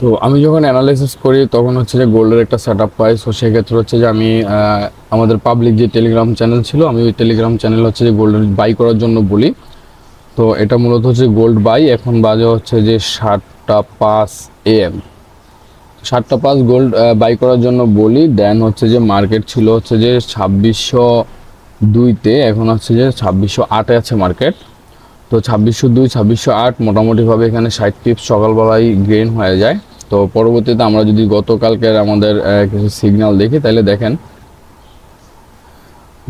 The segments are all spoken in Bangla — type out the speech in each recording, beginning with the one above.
তো আমি যখন অ্যানালাইসিস করি তখন হচ্ছে যে গোল্ডের একটা সেটআপ পাই। সো সেক্ষেত্রে হচ্ছে যে আমি আমাদের পাবলিক যে টেলিগ্রাম চ্যানেল ছিল, আমি ওই টেলিগ্রাম চ্যানেল হচ্ছে যে গোল্ডের বাই করার জন্য বলি। তো এটা মূলত হচ্ছে গোল্ড বাই। এখন বাজে হচ্ছে যে 7:05 AM। 7:05 গোল্ড বাই করার জন্য বলি। দেন হচ্ছে যে মার্কেট ছিল হচ্ছে যে 2602-তে, এখন হচ্ছে যে 2608-এ আছে মার্কেট। তো 2602, 2608 মোটামুটিভাবে এখানে 60 পিপস সকালবেলায় গেইন হয়ে যায়। তো পরবর্তীতে আমরা যদি গতকালকের আমাদের কিছু সিগন্যাল দেখি, তাহলে দেখেন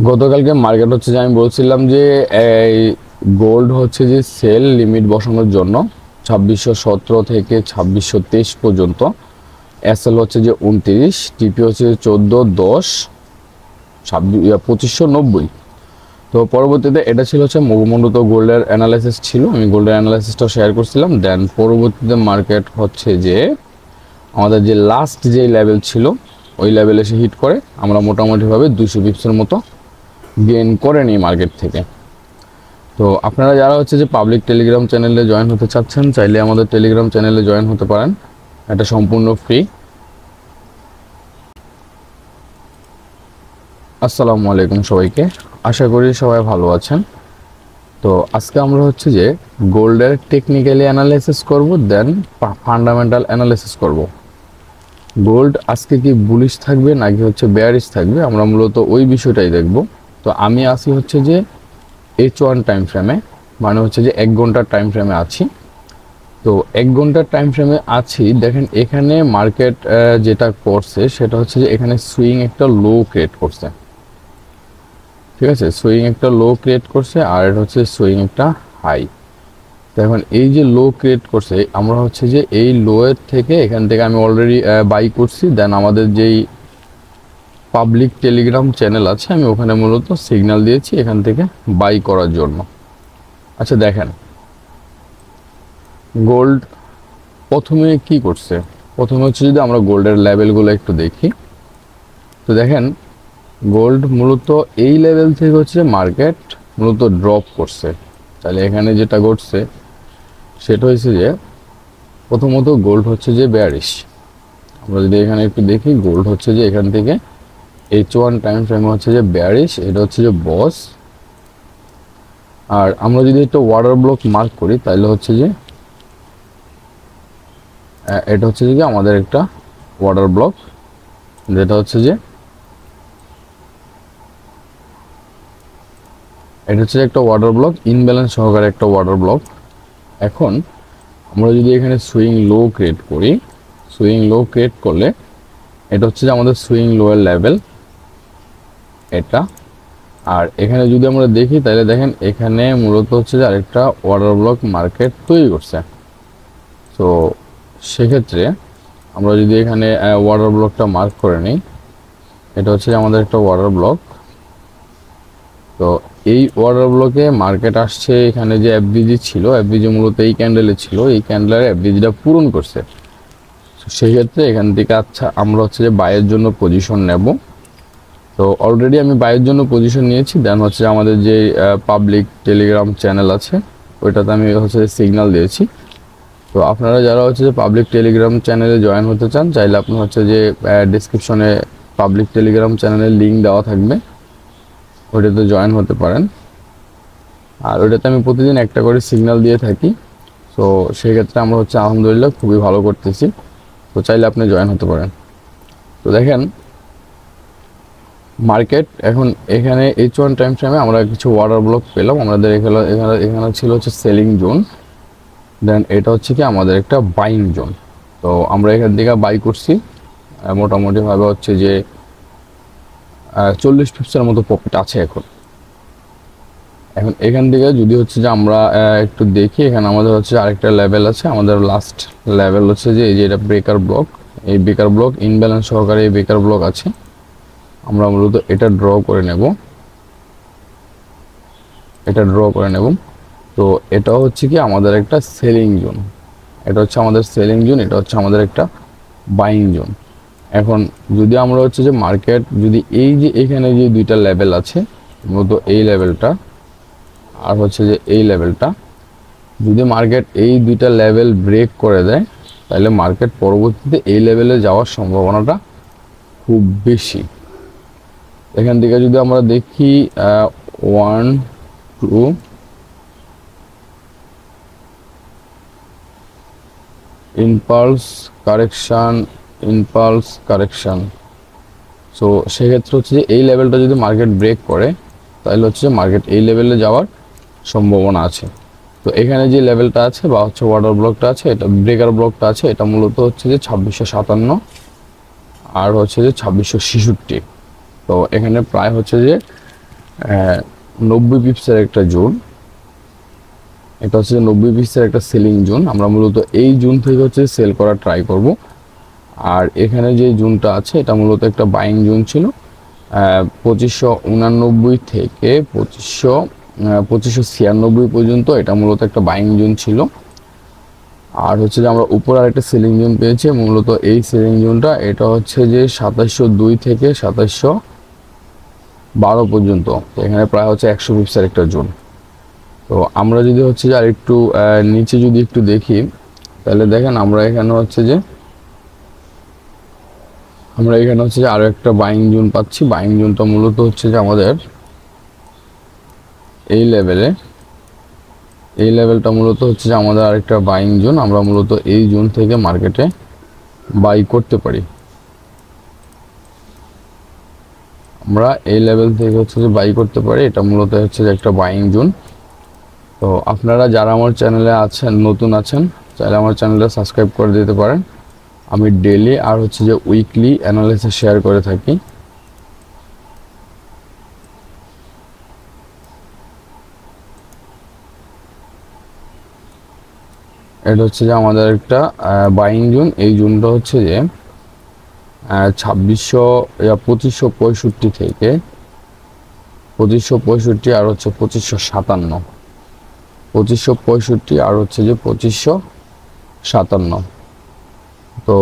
গতকালকে মার্কেট হচ্ছে যে আমি বলছিলাম যে এই গোল্ড হচ্ছে যে সেল লিমিট বসানোর জন্য 2617 থেকে 2623 পর্যন্ত, এসএল হচ্ছে যে 29, টিপি হচ্ছে 1410, 2590। তো পরবর্তীতে এটা ছিল হচ্ছে মূলত গোল্ডের অ্যানালাইসিস ছিল, আমি গোল্ডের অ্যানালাইসিসটা শেয়ার করছিলাম। দেন পরবর্তীতে মার্কেট হচ্ছে যে আমাদের যে লাস্ট যে লেভেল ছিল ওই লেভেলে এসে হিট করে আমরা মোটামুটিভাবে 200 পিপসের মতো গেইন করে নিই মার্কেট থেকে। তো আপনারা যারা হচ্ছে যে পাবলিক টেলিগ্রাম চ্যানেলে জয়েন হতে চাচ্ছেন, চাইলে আমাদের টেলিগ্রাম চ্যানেলে জয়েন হতে পারেন, এটা সম্পূর্ণ ফ্রি। আসসালামু আলাইকুম সবাইকে, আশা করি সবাই ভালো আছেন। তো আজকে আমরা হচ্ছে যে গোল্ডের টেকনিক্যালি অ্যানালাইসিস করব, দেন ফান্ডামেন্টাল অ্যানালাইসিস করব। গোল্ড আজকে কি বুলিশ থাকবে নাকি হচ্ছে বেয়ারিশ থাকবে, আমরা মূলত ওই বিষয়টাই দেখব। তো আমি আসি হচ্ছে যে H1 টাইম ফ্রেমে, মানে হচ্ছে যে 1 ঘন্টার টাইম ফ্রেমে আছি। তো 1 ঘন্টার টাইম ফ্রেমে আছি। দেখেন এখানে মার্কেট যেটা করছে সেটা হচ্ছে যে এখানে সুইং একটা লো ক্রিয়েট করছে, ঠিক আছে, সুইং একটা লো ক্রিয়েট করছে, আর এটা হচ্ছে সুইং একটা হাই। এখন এই যে লো ক্রিয়েট করছে, আমরা হচ্ছে যে এই লো এর থেকে এখান থেকে আমি অলরেডি বাই করছি। দেন আমাদের যেই পাবলিক টেলিগ্রাম চ্যানেল আছে আমি ওখানে মূলত সিগন্যাল দিয়েছি এখান থেকে বাই করার জন্য। আচ্ছা দেখেন গোল্ড প্রথমে কি করছে, প্রথমে হচ্ছে যদি আমরা গোল্ডের লেভেলগুলো একটু দেখি, তো দেখেন গোল্ড মূলত এই লেভেল থেকে হচ্ছে মার্কেট মূলত ড্রপ করছে। তাহলে এখানে যেটা ঘটছে সেটা হচ্ছে যে প্রথমত গোল্ড হচ্ছে যে বেয়ারিশ। আমরা যদি এখানে একটু দেখি, গোল্ড হচ্ছে যে এখান থেকে H1 টাইম ফ্রেমে হচ্ছে যে বেয়ারিশ, এটা হচ্ছে যে বস। আর আমরা যদি একটা ওয়াটার ব্লক মার্ক করি তাহলে হচ্ছে যে এটা হচ্ছে যে আমাদের একটা ওয়াটার ব্লক, যেটা হচ্ছে যে এটা হচ্ছে একটা ওয়াটার ব্লক, ইনব্যালেন্স সহকারে একটা ওয়াটার ব্লক। এখন আমরা যদি এখানে সুইং লো ক্রিয়েট করি, সুইং লো ক্রিয়েট করলে এটা হচ্ছে যে আমাদের সুইং লোয়ার লেভেল এটা। আর এখানে যদি আমরা দেখি তাহলে দেখেন এখানে মূলত হচ্ছে যে আরেকটা ওয়াটার ব্লক মার্কেট তৈরি করছে। তো সেক্ষেত্রে আমরা যদি এখানে ওয়াটার ব্লকটা মার্ক করে নিই, এটা হচ্ছে আমাদের একটা ওয়াটার ব্লক। তো এই ওয়াটার ব্লকে মার্কেট আসছে, এখানে যে এফবিজি ছিল, এফবিজি মূলত এই ক্যান্ডেলে ছিল, এই ক্যান্ডেলের এফবিজিটা পূরণ করছে। সেক্ষেত্রে এখান থেকে আচ্ছা আমরা হচ্ছে যে বাইয়ের জন্য পজিশন নেব। তো অলরেডি আমি বাইয়ের জন্য পজিশন নিয়েছি। দেন হচ্ছে আমাদের যে পাবলিক টেলিগ্রাম চ্যানেল আছে ওইটাতে আমি হচ্ছে সিগন্যাল দিয়েছি। তো আপনারা যারা হচ্ছে যে পাবলিক টেলিগ্রাম চ্যানেলে জয়েন হতে চান, চাইলে আপনার হচ্ছে যে ডিসক্রিপশনে পাবলিক টেলিগ্রাম চ্যানেলের লিঙ্ক দেওয়া থাকবে, ওইটাতে জয়েন হতে পারেন। আর ওইটাতে আমি প্রতিদিন একটা করে সিগন্যাল দিয়ে থাকি। তো সেক্ষেত্রে আমরা হচ্ছে আলহামদুলিল্লাহ খুবই ভালো করতেছি। তো চাইলে আপনি জয়েন হতে পারেন। তো দেখেন মার্কেট এখন এখানে H1 টাইম ফ্রেমে আমরা কিছু ওয়াটার ব্লক পেলাম। আমাদের এখানে ছিল হচ্ছে সেলিং জোন, দেন এটা হচ্ছে কি আমাদের একটা বাইং জোন। তো আমরা এখান থেকে বাই করছি, মোটামুটিভাবে হচ্ছে যে 40 পিপসের মতো প্রফিট আছে এখন। এখন এখান থেকে যদি হচ্ছে যে আমরা একটু দেখি, এখানে আমাদের হচ্ছে আরেকটা লেভেল আছে, আমাদের লাস্ট লেভেল হচ্ছে যে এই যে এটা ব্রেকার ব্লক, এই ব্রেকার ব্লক ইনব্যালেন্স সহকারে এই ব্রেকার ব্লক আছে, আমরা মূলত এটা ড্র করে নেব, এটা ড্র করে নেব। তো এটা হচ্ছে কি আমাদের একটা সেলিং জোন, এটা হচ্ছে আমাদের সেলিং জোন, এটা হচ্ছে আমাদের একটা বাইং জোন। এখন যদি আমরা হচ্ছে যে মার্কেট যদি এই যে এখানে যে দুইটা লেভেল আছে, মূলত এই লেভেলটা আর হচ্ছে যে এই লেভেলটা, যদি মার্কেট এই দুইটা লেভেল ব্রেক করে দেয় তাহলে মার্কেট পরবর্তীতে এই লেভেলে যাওয়ার সম্ভাবনাটা খুব বেশি। এখান থেকে যদি আমরা দেখি 1 2 ইম্পালস কারেকশন। সো সেক্ষেত্রে হচ্ছে যে এই লেভেলটা যদি মার্কেট ব্রেক করে তাহলে হচ্ছে যে মার্কেট এই লেভেলে যাওয়ার সম্ভাবনা আছে। তো এখানে যে লেভেলটা আছে বা হচ্ছে ওয়াটার ব্লকটা আছে, এটা ব্রেকার ব্লকটা আছে, এটা মূলত হচ্ছে যে 2657 আর হচ্ছে যে 2666। তো এখানে প্রায় হচ্ছে যে 90 পিপসের একটা জোন, এটা হচ্ছে 90 পিপসের একটা সেলিং জোন। আমরা মূলত এই জোন থেকে হচ্ছে সেল করার ট্রাই করব। আর এখানে যে জোনটা আছে এটা মূলত একটা বাইং জোন ছিল, 2589 থেকে 2596 পর্যন্ত এটা মূলত একটা বাইং জোন ছিল। আর হচ্ছে যে আমরা উপর আরেকটা সেলিং জোন পেয়েছি, মূলত এই সেলিং জোনটা এটা হচ্ছে যে 2702 থেকে 2712 পর্যন্ত। তো এখানে প্রায় হচ্ছে 100 পিপসের একটা জোন। তো আমরা যদি হচ্ছে যে আরেকটু নিচে যদি একটু দেখি তাহলে দেখেন আমরা এখানে হচ্ছে যে আরো একটা বাইং জোন পাচ্ছি। বাইং জোনটা মূলত হচ্ছে যে আমাদের এই লেভেলটা মূলত হচ্ছে যে আমাদের আরেকটা বাইং জোন। আমরা মূলত এই জোন থেকে মার্কেটে বাই করতে পারি। আমরা এই লেভেল থেকে হচ্ছে যে বাই করতে পারি, এটা মূলত হচ্ছে যে একটা বাইং জোন। তো আপনারা যারা আমার চ্যানেলে আছেন, নতুন আছেন, চাইলে আমার চ্যানেলটা সাবস্ক্রাইব করে দিতে পারেন। আমি ডেইলি আর হচ্ছে যে উইকলি অ্যানালাইসিস শেয়ার করে থাকি। এটা হচ্ছে যে আমাদের একটা বাইং জোন। এই জোনটা হচ্ছে যে 2565 থেকে 2565 আর হচ্ছে 2557, 2565 আর হচ্ছে যে 2557। তো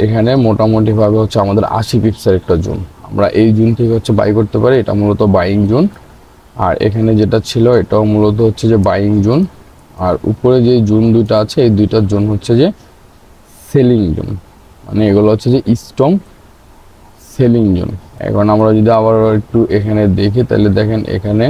এখানে মোটামুটি ভাবে হচ্ছে আমাদের 80 পিপসের একটা জোন। আমরা এই জোন থেকে হচ্ছে বাই করতে পারি, এটা মূলত বাইং জোন। আর এখানে যেটা ছিল এটাও মূলত হচ্ছে যে বাইং জোন। আর উপরে যে জোন দুইটা আছে এই দুইটার জোন হচ্ছে যে সেলিং জোন, মানে এগুলো হচ্ছে যে স্ট্রং সেলিং জোন। এখন আমরা যদি আবার একটু এখানে দেখি তাহলে দেখেন এখানে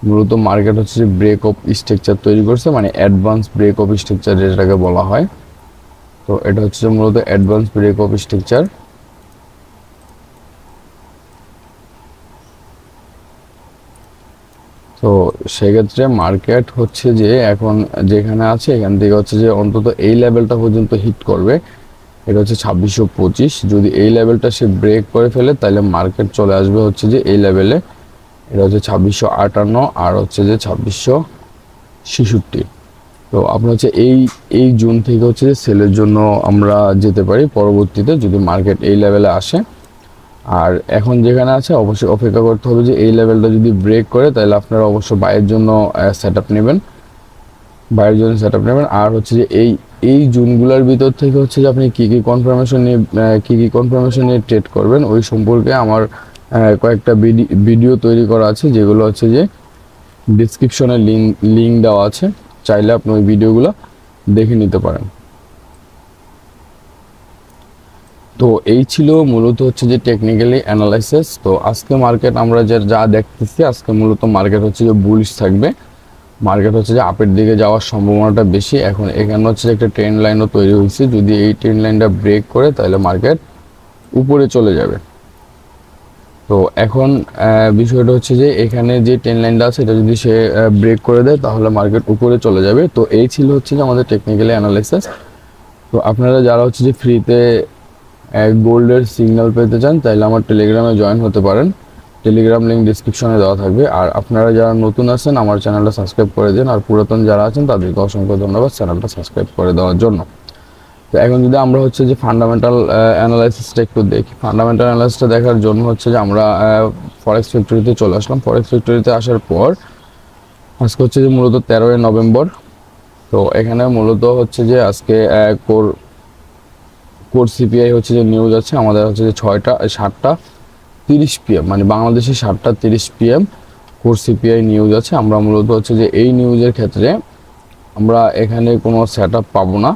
মূলত মার্কেট হচ্ছে যে ব্রেক অফ স্ট্রাকচার তৈরি করছে, মানে অ্যাডভান্স ব্রেক অফ স্ট্রাকচার যেটাকে বলা হয়। তো এটা হচ্ছে যে মূলত অ্যাডভান্স ব্রেক অফ স্ট্রাকচার। তো সেক্ষেত্রে মার্কেট হচ্ছে যে এখন যেখানে আছে এখান থেকে হচ্ছে যে অন্তত এই লেভেলটা পর্যন্ত হিট করবে, এটা হচ্ছে 2625। যদি এই লেভেলটা সে ব্রেক করে ফেলে তাহলে মার্কেট চলে আসবে হচ্ছে যে এই লেভেলে, এটা হচ্ছে 2658 আর হচ্ছে যে 2666। তো আপনার হচ্ছে এই জোন থেকে হচ্ছে যে সেলের জন্য আমরা যেতে পারি পরবর্তীতে যদি মার্কেট এই লেভেলে আসে। আর এখন যেখানে আছে অবশ্যই অপেক্ষা করতে হবে যে এই লেভেলটা যদি ব্রেক করে তাহলে আপনারা অবশ্যই বাইয়ের জন্য সেটআপ নেবেন, আর হচ্ছে যে এই জোনগুলোর ভিতর থেকে হচ্ছে যে আপনি কি কি কনফার্মেশন নিয়ে ট্রেড করবেন ওই সম্পর্কে আমার কয়েকটা ভিডিও তৈরি করা আছে, যেগুলো হচ্ছে যে ডিসক্রিপশনে লিঙ্ক দেওয়া আছে, চাইলে আপনি ওই ভিডিওগুলো দেখে নিতে পারেন। তো এই ছিল মূলত হচ্ছে যে টেকনিক্যালি অ্যানালাইসিস। তো আজকে মার্কেট আমরা যা দেখতেছি, আজকে মূলত মার্কেট হচ্ছে যে বুলিশ থাকবে, মার্কেট হচ্ছে যে আপের দিকে যাওয়ার সম্ভাবনাটা বেশি। এখন এখানে হচ্ছে যে একটা ট্রেন্ড লাইনও তৈরি হয়েছে, যদি এই ট্রেন্ড লাইনটা ব্রেক করে তাহলে মার্কেট উপরে চলে যাবে। তো এখন বিষয়টা হচ্ছে যে এখানে যে ট্রেন্ড লাইনটা আছে এটা যদি সে ব্রেক করে দেয় তাহলে মার্কেট উপরে চলে যাবে। তো এই ছিল হচ্ছে যে আমাদের টেকনিক্যালি অ্যানালাইসিস। তো আপনারা যারা হচ্ছে যে ফ্রিতে গোল্ডের সিগন্যাল পেতে চান তাহলে আমার টেলিগ্রামে জয়েন হতে পারেন, টেলিগ্রাম লিঙ্ক ডিসক্রিপশনে দেওয়া থাকবে। আর আপনারা যারা নতুন আছেন আমার চ্যানেলটা সাবস্ক্রাইব করে দিন, আর পুরাতন যারা আছেন তাদেরকে অসংখ্য ধন্যবাদ চ্যানেলটা সাবস্ক্রাইব করে দেওয়ার জন্য। তো এখন যদি আমরা হচ্ছে যে ফান্ডামেন্টাল অ্যানালাইসিসটা একটু দেখি, ফান্ডামেন্টাল অ্যানালাইসিসটা দেখার জন্য হচ্ছে যে আমরা ফরেক্স ফ্যাক্টরিতে চলে আসলাম। ফরেক্স ফ্যাক্টরিতে আসার পর আজকে হচ্ছে যে মূলত 13 নভেম্বর। তো এখানে মূলত হচ্ছে যে আজকে কোর সিপিআই হচ্ছে যে নিউজ আছে আমাদের হচ্ছে যে 7:30 PM, মানে বাংলাদেশে 7:30 PM কোর সিপিআই নিউজ আছে। আমরা মূলত হচ্ছে যে এই নিউজের ক্ষেত্রে আমরা এখানে কোনো সেটআপ পাবো না,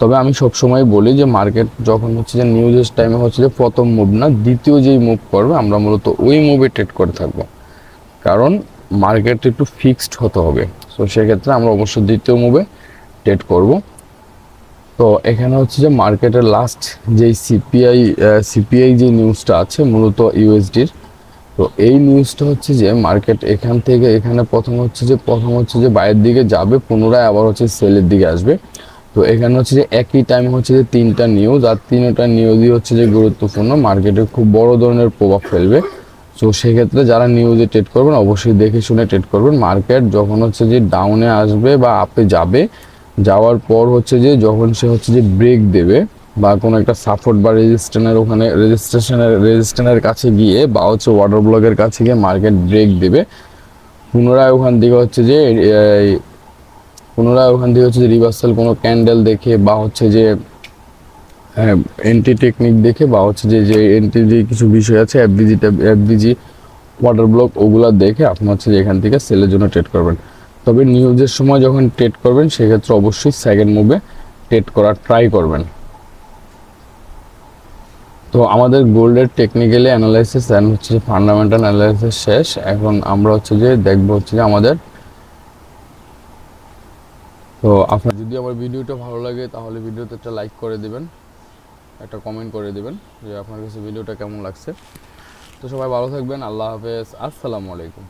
তবে আমি সবসময় বলি যে মার্কেট যখন হচ্ছে যে নিউজের টাইমে হচ্ছে যে প্রথম মুভ না, দ্বিতীয় যেই মুভ করবে আমরা মূলত ওই মুভে ট্রেড করে থাকবো, কারণ মার্কেট একটু ফিক্সড হতে হবে। সো সেক্ষেত্রে আমরা অবশ্যই দ্বিতীয় মুভে ট্রেড করব। তো এখানে হচ্ছে যে মার্কেটের লাস্ট যেই সিপিআই যে নিউজটা আছে মূলত ইউএসডির, তো এই নিউজটা হচ্ছে যে মার্কেট এখান থেকে এখানে প্রথম হচ্ছে যে বাইরের দিকে যাবে, পুনরায় আবার হচ্ছে সেলের দিকে আসবে। তো এখানে হচ্ছে যে একই টাইমে হচ্ছে যে তিনটা নিউজ, আর তিনটা নিউজই হচ্ছে যে গুরুত্বপূর্ণ, মার্কেটে খুব বড় ধরনের প্রভাব ফেলবে। সো সেক্ষেত্রে যারা নিউজে ট্রেড করবেন অবশ্যই দেখে শুনে ট্রেড করবেন। মার্কেট যখন হচ্ছে যে ডাউনে আসবে বা আপে যাবে, যাওয়ার পর হচ্ছে যে যখন সে হচ্ছে যে ব্রেক দেবে বা কোনো একটা সাপোর্ট বা রেজিস্ট্যান্সের কাছে গিয়ে বা হচ্ছে ওয়াটার ব্লকের কাছে গিয়ে মার্কেট ব্রেক দেবে, পুনরায় ওখান থেকে হচ্ছে যে রিভার্সাল কোনো ক্যান্ডেল দেখে বা হচ্ছে যে এন্টি টেকনিক দেখে বা হচ্ছে যে এন্টি যে কিছু বিষয় আছে এফবিজি ওয়াটার ব্লক ওগুলা দেখে আপনি হচ্ছে যে এখান থেকে সেলের জন্য ট্রেড করবেন। তবে নিউজের সময় যখন ট্রেড করবেন সেক্ষেত্রে অবশ্যই সেকেন্ড মুভে ট্রেড করার ট্রাই করবেন। তো আমাদের গোল্ডের টেকনিক্যালি অ্যানালাইসিস অ্যান্ড হচ্ছে যে ফান্ডামেন্টাল অ্যানালাইসিস শেষ। এখন আমরা হচ্ছে যে দেখবো হচ্ছে যে আমাদের, তো আপনার যদি আমার ভিডিওটা ভালো লাগে তাহলে ভিডিওতে একটা লাইক করে দিবেন, একটা কমেন্ট করে দিবেন যে আপনার কাছে ভিডিওটা কেমন লাগছে। তো সবাই ভালো থাকবেন, আল্লাহ হাফেজ, আসসালামু আলাইকুম।